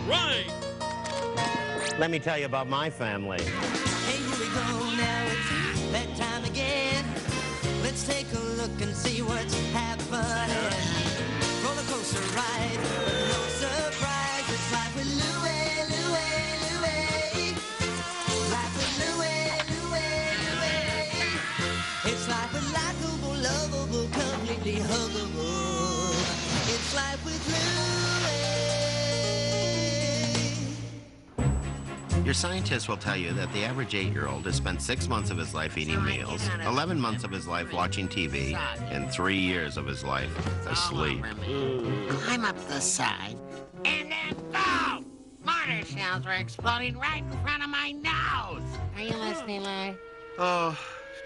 right. Let me tell you about my family. Hey, here we go, now it's bedtime again. Let's take a look and see what's happening. Roller coaster ride, but no surprise. It's life with Louie, Louie, Louie. Life with Louie, Louie, Louie. It's life with likable, lovable, completely huggable. It's life with Louie. Your scientists will tell you that the average 8-year-old has spent 6 months of his life eating meals, 11 months of his life watching TV, and 3 years of his life asleep. Climb up the side, and then boom! Mortar shells were exploding right in front of my nose. Are you listening, Louie? Oh,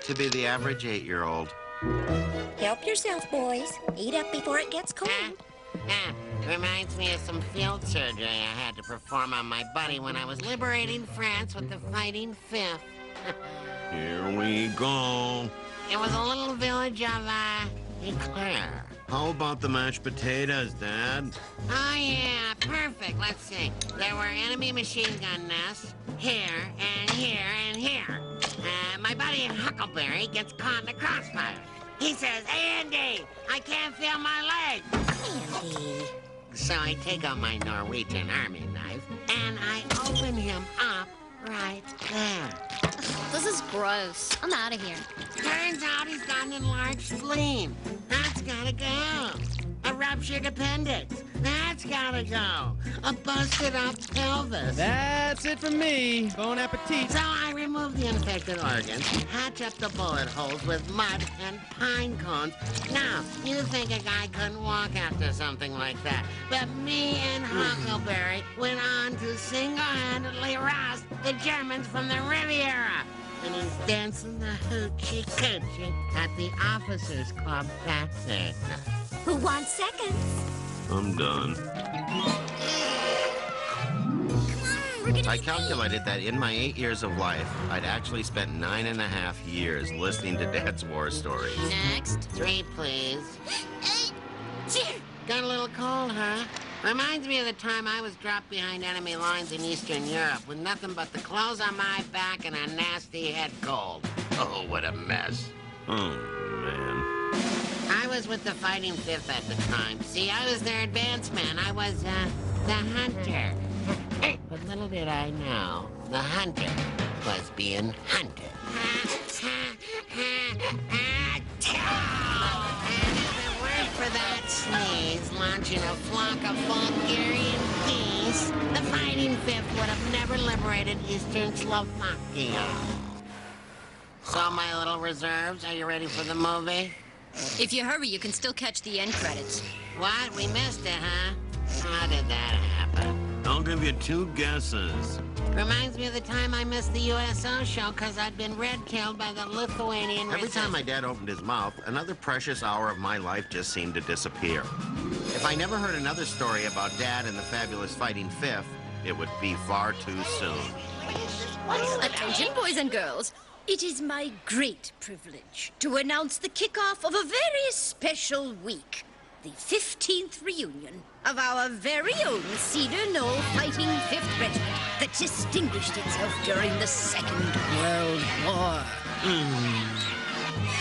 to be the average 8-year-old. Help yourself, boys. Eat up before it gets cold. Reminds me of some field surgery I had to perform on my buddy when I was liberating France with the Fighting Fifth. Here we go. It was a little village of, Eclair. How about the mashed potatoes, Dad? Oh, yeah, perfect. Let's see. There were enemy machine gun nests here and here and here. My buddy Huckleberry gets caught in the crossfire. He says, Andy, I can't feel my leg. Andy. So I take out my Norwegian army knife, and I open him up right there. This is gross. I'm out of here. Turns out he's got an enlarged spleen. That's gotta go. A ruptured appendix. That's gotta go. A busted up pelvis. That's it for me. Bon appetit. So I remove the infected organs, hatch up the bullet holes with mud and pine cones. Now, you think a guy couldn't walk after something like that. But me and Huckleberry went on to single-handedly roust the Germans from the Riviera. And he's dancing the hoochie coochie at the officers' club back there. Who wants seconds? I'm done. I calculated that in my 8 years of life, I'd actually spent 9.5 years listening to Dad's war stories. Next. 3, please. Got a little cold, huh? Reminds me of the time I was dropped behind enemy lines in Eastern Europe with nothing but the clothes on my back and a nasty head cold. Oh, what a mess. Oh, man. I was with the Fighting Fifth at the time. See, I was their advance man. I was, the hunter. But little did I know, the hunter was being hunted. And if it weren't for that sneeze launching a flock of Bulgarian geese, the Fighting Fifth would have never liberated Eastern Slovakia. So, my little reserves, are you ready for the movie? If you hurry, you can still catch the end credits. What? We missed it, huh? How did that happen? I'll give you 2 guesses. Reminds me of the time I missed the USO show because I'd been red-tailed by the Lithuanian Every time my dad opened his mouth, another precious hour of my life just seemed to disappear. If I never heard another story about Dad and the fabulous Fighting Fifth, it would be far too soon. Attention, boys and girls. It is my great privilege to announce the kickoff of a very special week. The 15th reunion of our very own Cedar Knoll Fighting 5th Regiment that distinguished itself during the Second World War.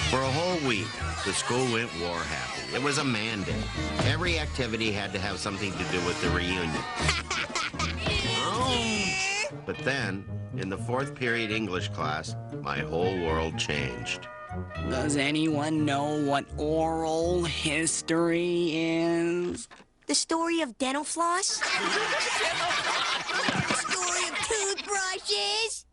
For a whole week, the school went war happy. It was a mandate. Every activity had to have something to do with the reunion. But then, in the 4th period English class, my whole world changed. Does anyone know what oral history is? The story of dental floss? The story of toothbrushes?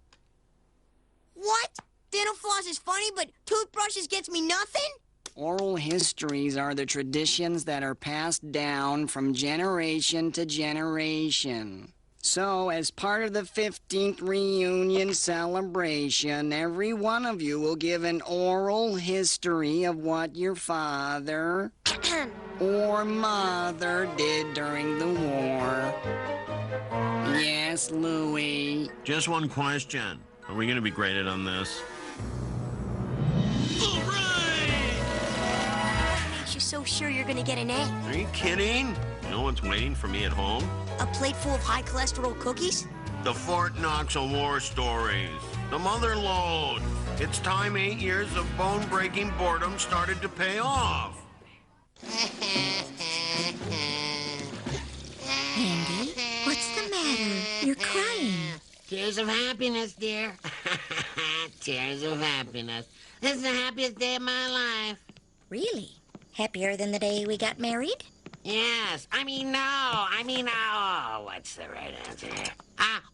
What? Dental floss is funny, but toothbrushes gets me nothing? Oral histories are the traditions that are passed down from generation to generation. So, as part of the 15th reunion celebration, every one of you will give an oral history of what your father or mother did during the war. Yes, Louie. Just one question. Are we going to be graded on this? Makes you so sure you're gonna get an A. Are you kidding? know what's waiting for me at home? A plate full of high cholesterol cookies? The Fort Knox of war stories. The mother lode. It's time 8 years of bone-breaking boredom started to pay off. Andy, what's the matter? You're crying. Tears of happiness, dear. Tears of happiness. This is the happiest day of my life. Really? Happier than the day we got married? Yes. What's the right answer here?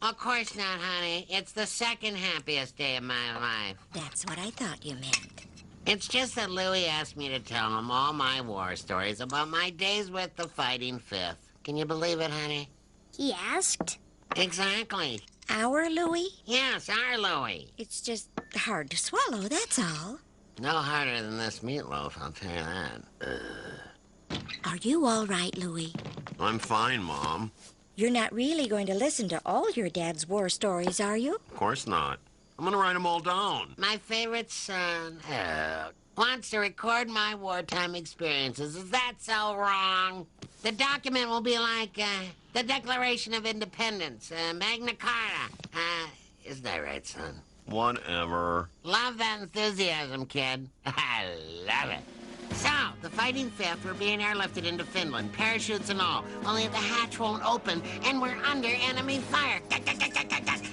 Of course not, honey. It's the second happiest day of my life. That's what I thought you meant. It's just that Louie asked me to tell him all my war stories about my days with the Fighting Fifth. Can you believe it, honey? He asked? Exactly. Our Louie? Yes, our Louie. It's just hard to swallow, that's all. No harder than this meatloaf, I'll tell you that. Are you all right, Louie? I'm fine, Mom. You're not really going to listen to all your dad's war stories, are you? Of course not. I'm gonna write them all down. My favorite son wants to record my wartime experiences. Is that so wrong? The document will be like the Declaration of Independence, Magna Carta. Isn't that right, son? Whatever. Love that enthusiasm, kid. I love it. So, the Fighting Fifth were being airlifted into Finland, parachutes and all. Only the hatch won't open, and we're under enemy fire.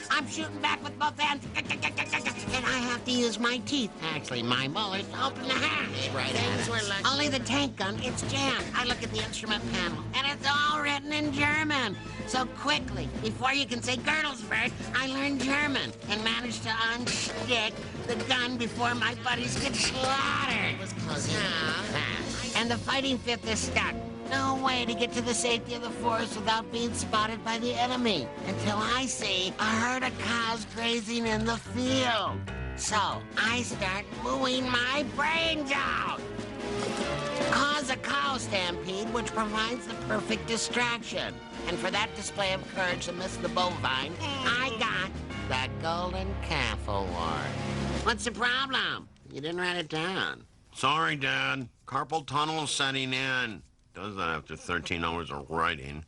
I'm shooting back with both hands, and I have to use my teeth, actually my molars, to open the hatch. Right at us. Only the tank gun, it's jammed. I look at the instrument panel, and it's all written in German. So quickly, before you can say Girdlesburg, I learned German and managed to unstick the gun before my buddies get slaughtered. It was close. And the Fighting Fifth is stuck. No way to get to the safety of the forest without being spotted by the enemy. Until I see a herd of cows grazing in the field. So I start mooing my brains out. Cause a cow stampede, which provides the perfect distraction. And for that display of courage amidst the bovine, I got the Golden Calf Award. What's the problem? You didn't write it down. Sorry, Dad. Carpal tunnel setting in. Does that after 13 hours of writing.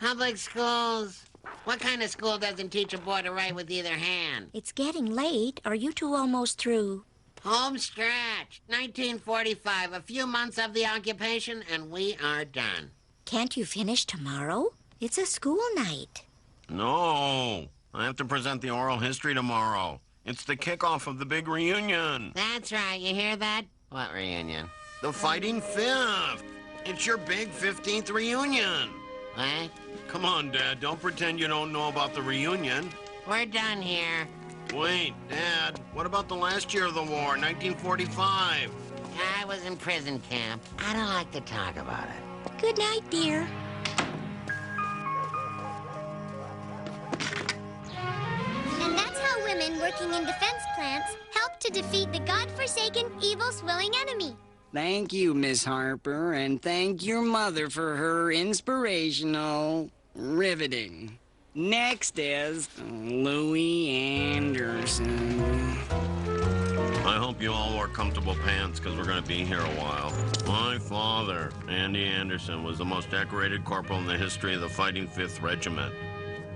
Public schools. What kind of school doesn't teach a boy to write with either hand? It's getting late. Are you two almost through? Home stretch. 1945. A few months of the occupation, and we are done. Can't you finish tomorrow? It's a school night. No. I have to present the oral history tomorrow. It's the kickoff of the big reunion. That's right. You hear that? What reunion? The Fighting Fifth. It's your big 15th reunion. What? Come on, Dad. Don't pretend you don't know about the reunion. We're done here. Wait, Dad. What about the last year of the war, 1945? I was in prison camp. I don't like to talk about it. Good night, dear. And that's how women working in defense plants help to defeat the godforsaken, evil-swilling enemy. Thank you, Miss Harper, and thank your mother for her inspirational riveting. Next is Louie Anderson. I hope you all wore comfortable pants, because we're going to be here a while. My father, Andy Anderson, was the most decorated corporal in the history of the Fighting Fifth Regiment.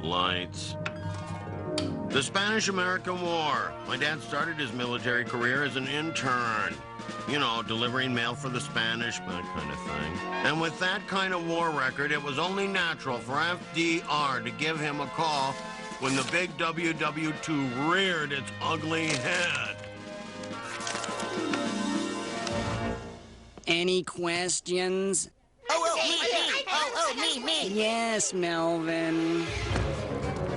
Lights. The Spanish-American War. My dad started his military career as an intern. You know, delivering mail for the Spanish, that kind of thing. And with that kind of war record, it was only natural for FDR to give him a call when the big WW2 reared its ugly head. Any questions? Me. Yes, Melvin.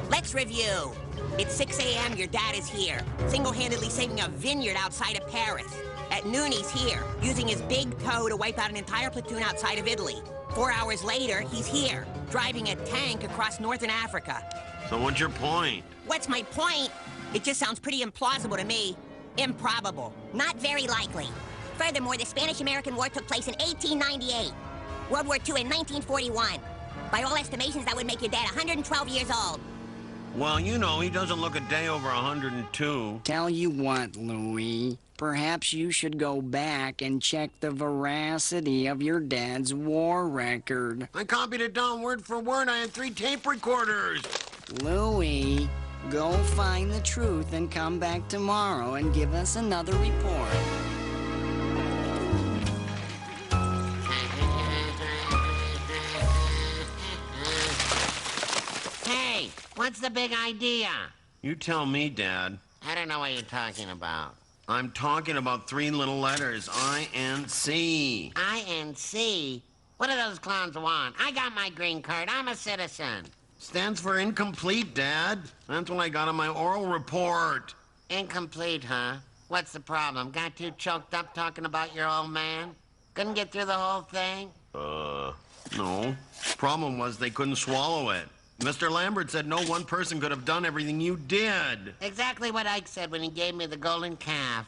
Let's review. It's 6 a.m. Your dad is here, single-handedly saving a vineyard outside of Paris. At noon, he's here, using his big toe to wipe out an entire platoon outside of Italy. 4 hours later, he's here, driving a tank across northern Africa. So what's your point? What's my point? It just sounds pretty implausible to me. Improbable. Not very likely. Furthermore, the Spanish-American War took place in 1898. World War II in 1941. By all estimations, that would make your dad 112 years old. Well, you know, he doesn't look a day over 102. Tell you what, Louie. Perhaps you should go back and check the veracity of your dad's war record. I copied it down word for word. I had 3 tape recorders. Louie, go find the truth and come back tomorrow and give us another report. Hey, what's the big idea? You tell me, Dad. I don't know what you're talking about. I'm talking about 3 little letters, I-N-C. INC? What do those clowns want? I got my green card. I'm a citizen. Stands for incomplete, Dad. That's what I got on my oral report. Incomplete, huh? What's the problem? Got too choked up talking about your old man? Couldn't get through the whole thing? No. Problem was they couldn't swallow it. Mr. Lambert said no one person could have done everything you did. Exactly what Ike said when he gave me the golden calf.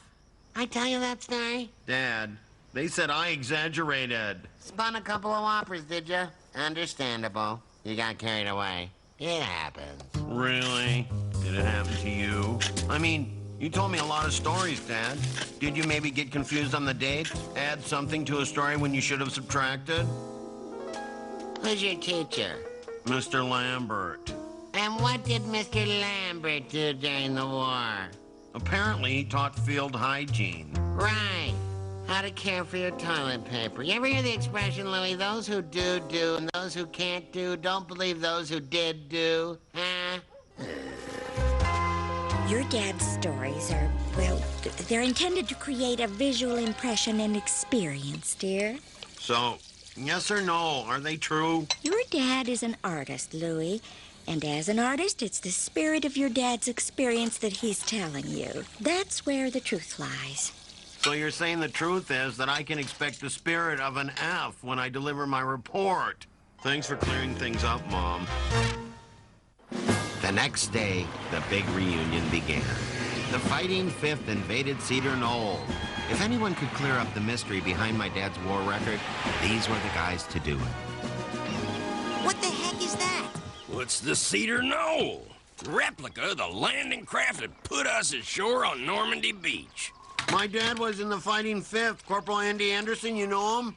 I tell you that story? Dad, they said I exaggerated. Spun a couple of whoppers, did you? Understandable. You got carried away. It happens. Really? Did it happen to you? I mean, you told me a lot of stories, Dad. Did you maybe get confused on the dates? Add something to a story when you should have subtracted? Who's your teacher? Mr. Lambert. And what did Mr. Lambert do during the war? Apparently, he taught field hygiene. Right. How to care for your toilet paper. You ever hear the expression, Louie, those who do, do, and those who can't do, don't believe those who did do? Huh? Your dad's stories are, well, they're intended to create a visual impression and experience, dear. So, yes or no, are they true? Your dad is an artist, Louie. And as an artist, it's the spirit of your dad's experience that he's telling you. That's where the truth lies. So you're saying the truth is that I can expect the spirit of an F when I deliver my report. Thanks for clearing things up, Mom. The next day, the big reunion began. The Fighting Fifth invaded Cedar Knoll. If anyone could clear up the mystery behind my dad's war record, these were the guys to do it. What the heck is that? What's the Cedar Knoll? Replica of the landing craft that put us ashore on Normandy Beach. My dad was in the Fighting Fifth. Corporal Andy Anderson, you know him?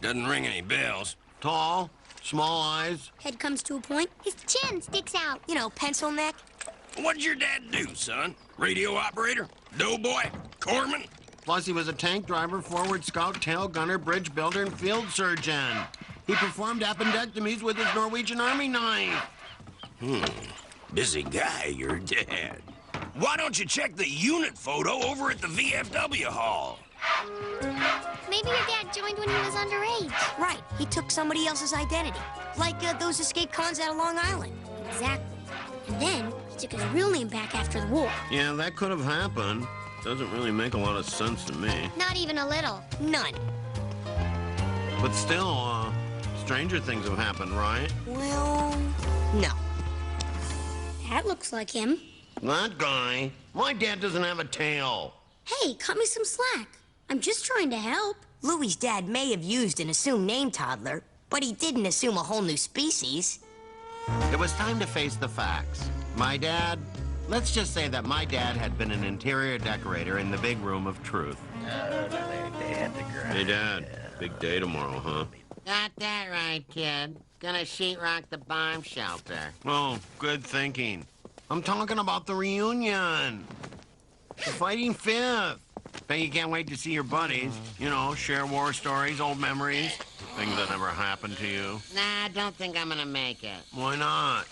Doesn't ring any bells. Tall, small eyes. Head comes to a point. His chin sticks out. You know, pencil neck. What'd your dad do, son? Radio operator? Doughboy? Corpsman? Plus, he was a tank driver, forward scout, tail gunner, bridge builder, and field surgeon. He performed appendectomies with his Norwegian Army knife. Busy guy, your dad. Why don't you check the unit photo over at the VFW hall? Maybe your dad joined when he was underage. Right. He took somebody else's identity. Like those escaped cons out of Long Island. Exactly. And then he took his real name back after the war. Yeah, that could have happened. Doesn't really make a lot of sense to me. Not even a little. None. But still, stranger things have happened, right? Well, no. That looks like him. That guy? My dad doesn't have a tail. Hey, cut me some slack. I'm just trying to help. Louie's dad may have used an assumed name toddler, but he didn't assume a whole new species. It was time to face the facts. My dad, let's just say that my dad had been an interior decorator in the big room of truth. Hey, Dad. Big day tomorrow, huh? Got that right, kid. Gonna sheetrock the bomb shelter. Oh, good thinking. I'm talking about the reunion. The Fighting Fifth. Bet you can't wait to see your buddies. You know, share war stories, old memories, things that never happened to you. Nah, I don't think I'm gonna make it. Why not?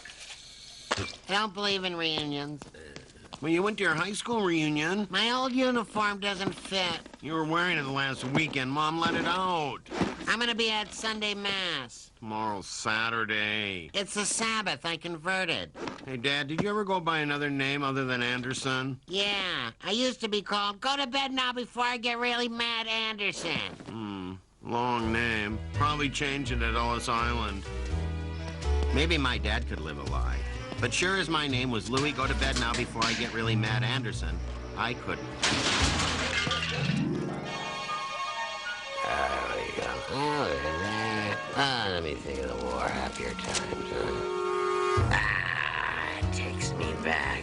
I don't believe in reunions. Well, you went to your high school reunion. My old uniform doesn't fit. You were wearing it last weekend. Mom let it out. I'm gonna be at Sunday Mass. Tomorrow's Saturday. It's the Sabbath. I converted. Hey, Dad, did you ever go by another name other than Anderson? Yeah, I used to be called Go to Bed Now Before I Get Really Mad Anderson. Long name. Probably changed it at Ellis Island. Maybe my dad could live a lie. But sure as my name was Louie Go to Bed Now Before I Get Really Mad Anderson, I couldn't. There we go. Oh, look at that. Let me think of the war happier times, huh? It takes me back.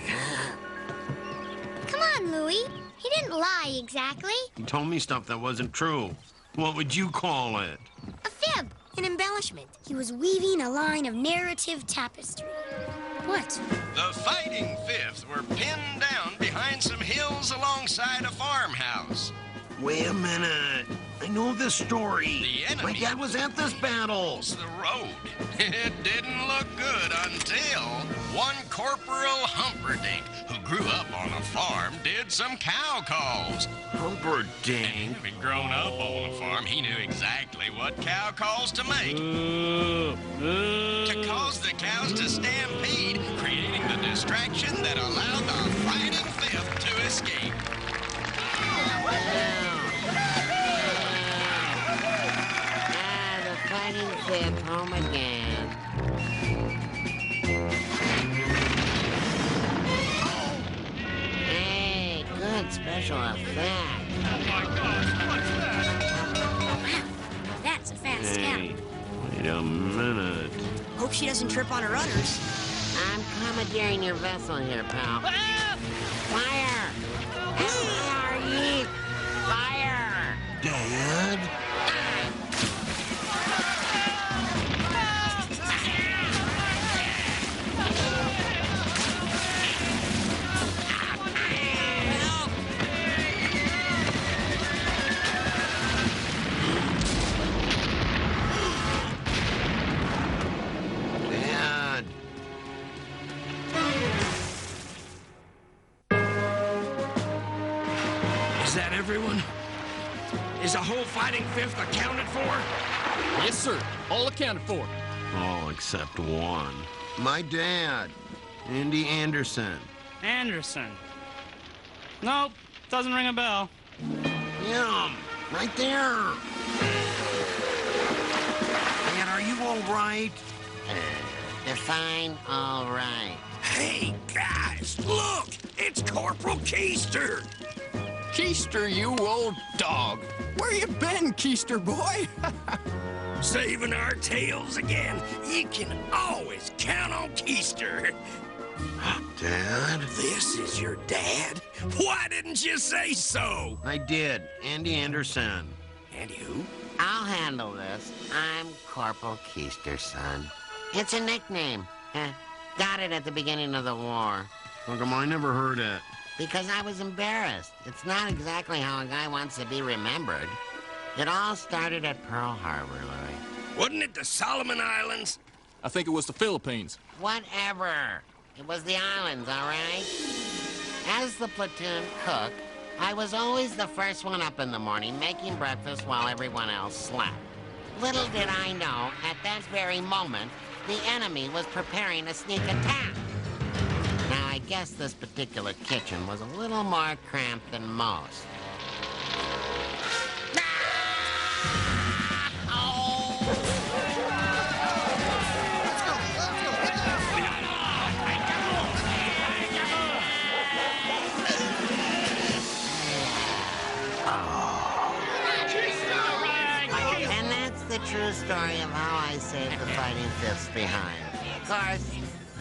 Come on, Louie. He didn't lie, exactly? You told me stuff that wasn't true. What would you call it? A fib. An embellishment. He was weaving a line of narrative tapestry. What? The Fighting Fifth were pinned down behind some hills alongside a farmhouse. Wait a minute. I know this story. The enemy... My dad was at this battle. The road. It didn't look good until one Corporal Humperdinck, who grew up on a farm, did some cow calls. Humperdinck? Having grown up on a farm, he knew exactly what cow calls to make. To cause the cows to stampede, creating the distraction that allowed the Fighting Fifth to escape. The Fighting Fifth home again. Hey, good special effect. Oh my gosh, what's that? Wow, that's a fast scout. Hey, wait a minute. Hope she doesn't trip on her udders. I'm commandeering your vessel here, pal. Fire! F-I-R-E! Fire! Dad? Dad. Is that everyone? Is the whole Fighting Fifth accounted for? Yes, sir. All accounted for. All except one. My dad, Andy Anderson. Anderson. Nope, doesn't ring a bell. Him, right there. Dad, are you all right? Define all right. Hey, guys, look! It's Corporal Keister! Keister, you old dog. Where you been, Keister boy? Saving our tails again. You can always count on Keister. Dad? This is your dad? Why didn't you say so? I did. Andy Anderson. Andy who? I'll handle this. I'm Corporal Keister's son. It's a nickname. Got it at the beginning of the war. How come I never heard it? Because I was embarrassed. It's not exactly how a guy wants to be remembered. It all started at Pearl Harbor, Louie. Wasn't it the Solomon Islands? I think it was the Philippines. Whatever. It was the islands, all right? As the platoon cook, I was always the first one up in the morning making breakfast while everyone else slept. Little did I know, at that very moment, the enemy was preparing a sneak attack. Now, I guess this particular kitchen was a little more cramped than most. And that's the true story of how I saved the Fighting Fifths behind. Of course,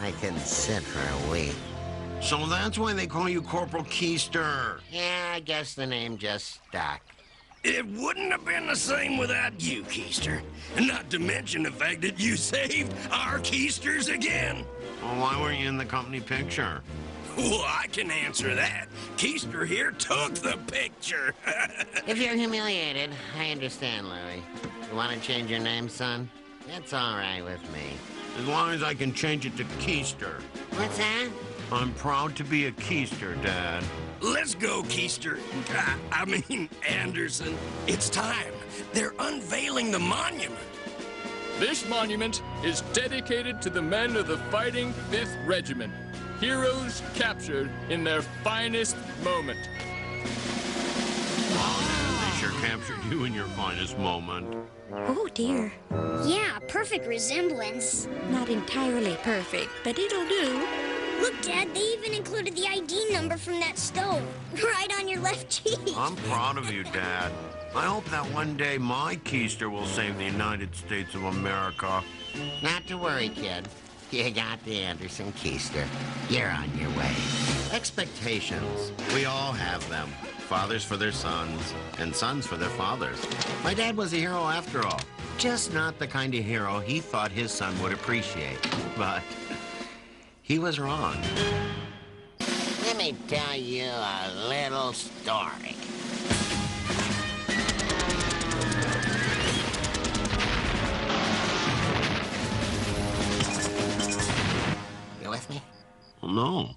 I couldn't sit for a week. So that's why they call you Corporal Keister. Yeah, I guess the name just stuck. It wouldn't have been the same without you, Keister. Not to mention the fact that you saved our Keisters again. Well, why weren't you in the company picture? Well, I can answer that. Keister here took the picture. If you're humiliated, I understand, Louie. You want to change your name, son? That's all right with me. As long as I can change it to Keister. What's that? I'm proud to be a Keister, Dad. Let's go, Keister. I mean, Anderson. It's time. They're unveiling the monument. This monument is dedicated to the men of the Fighting 5th Regiment, heroes captured in their finest moment. They sure captured you in your finest moment. Oh, dear. Yeah, perfect resemblance. Not entirely perfect, but it'll do. Look, Dad, they even included the ID number from that stove. Right on your left cheek. I'm proud of you, Dad. I hope that one day my Keister will save the United States of America. Not to worry, kid. You got the Anderson Keister. You're on your way. Expectations. We all have them. fathers for their sons, and sons for their fathers. My dad was a hero after all. Just not the kind of hero he thought his son would appreciate. But he was wrong. Let me tell you a little story. You with me? Well, no.